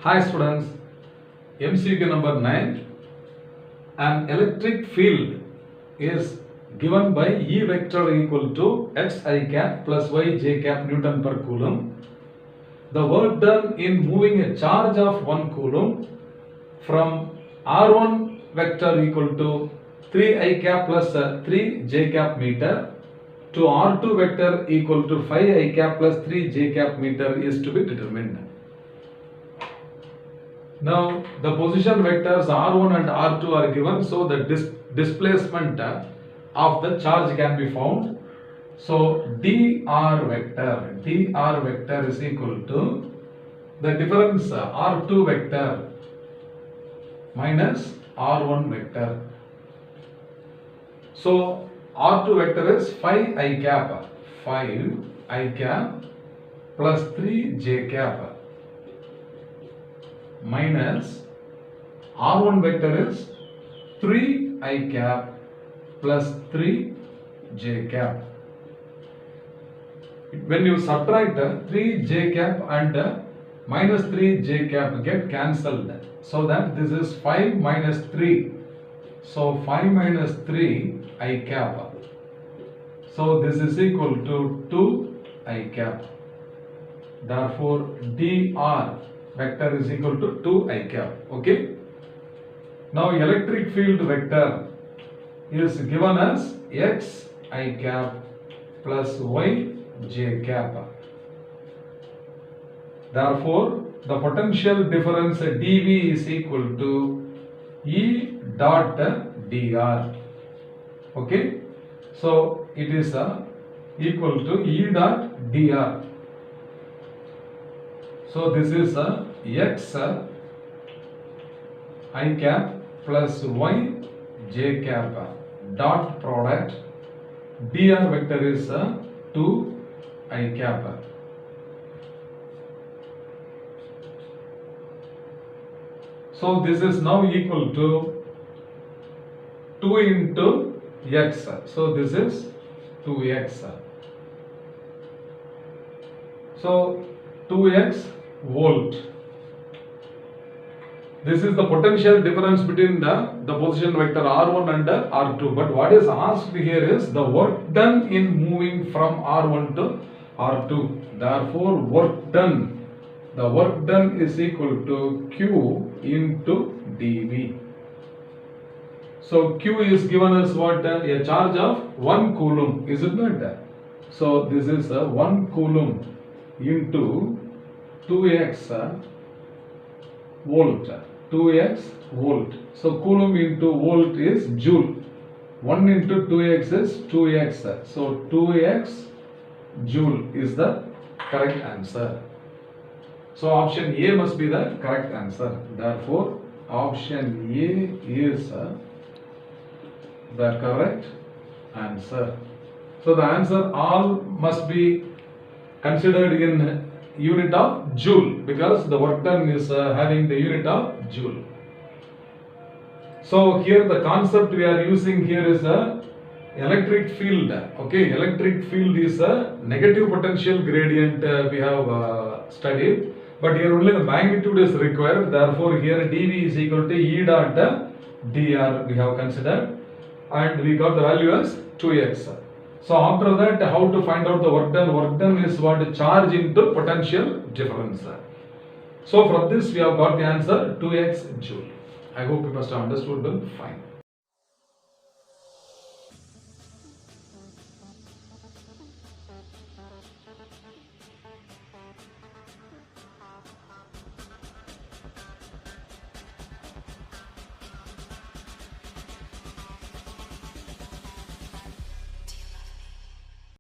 Hi students, MCQ number 9. An electric field is given by E vector equal to x I cap plus y j cap Newton per coulomb. The work done in moving a charge of 1 coulomb from R1 vector equal to 3 I cap plus 3 j cap meter to R2 vector equal to 5 I cap plus 3 j cap meter is to be determined. Now the position vectors R1 and R2 are given, so the displacement of the charge can be found. So dr vector is equal to the difference R2 vector minus R1 vector. So R2 vector is 5 I cap plus 3 j cap minus R1 vector is 3 I cap plus 3 j cap. When you subtract 3 j cap and minus 3 j cap get cancelled, so that this is 5 minus 3. So 5 minus 3 I cap. So this is equal to 2 I cap. Therefore dr vector is equal to 2 I cap. Okay. Now electric field vector is given as x I cap plus y j cap. Therefore the potential difference dV is equal to E dot dr. Okay. So it is equal to E dot dr. So this is x I cap plus y j cap dot product. Dr vector is 2 I cap. So this is now equal to 2 into x. So this is 2x. So 2x volt. This is the potential difference between the position vector R1 and R2. But what is asked here is the work done in moving from R1 to R2. Therefore, the work done is equal to Q into dV. So Q is given as what? A charge of 1 coulomb, is it not? So this is 1 coulomb into 2x volt. 2x volt. So coulomb into volt is joule. 1 into 2x is 2x. So 2x joule is the correct answer. So option A must be the correct answer. Therefore option A is the correct answer. So the answer all must be considered in unit of joule, because the work done is having the unit of joule. So here the concept we are using here is a electric field. Okay, electric field is a negative potential gradient we have studied, but here only the magnitude is required. Therefore here dV is equal to E dot dr we have considered, and we got the value as 2x. So after that, how to find out the work done? Work done is what? Charge into potential difference. So from this we have got the answer 2x joule. I hope you must have understood them fine.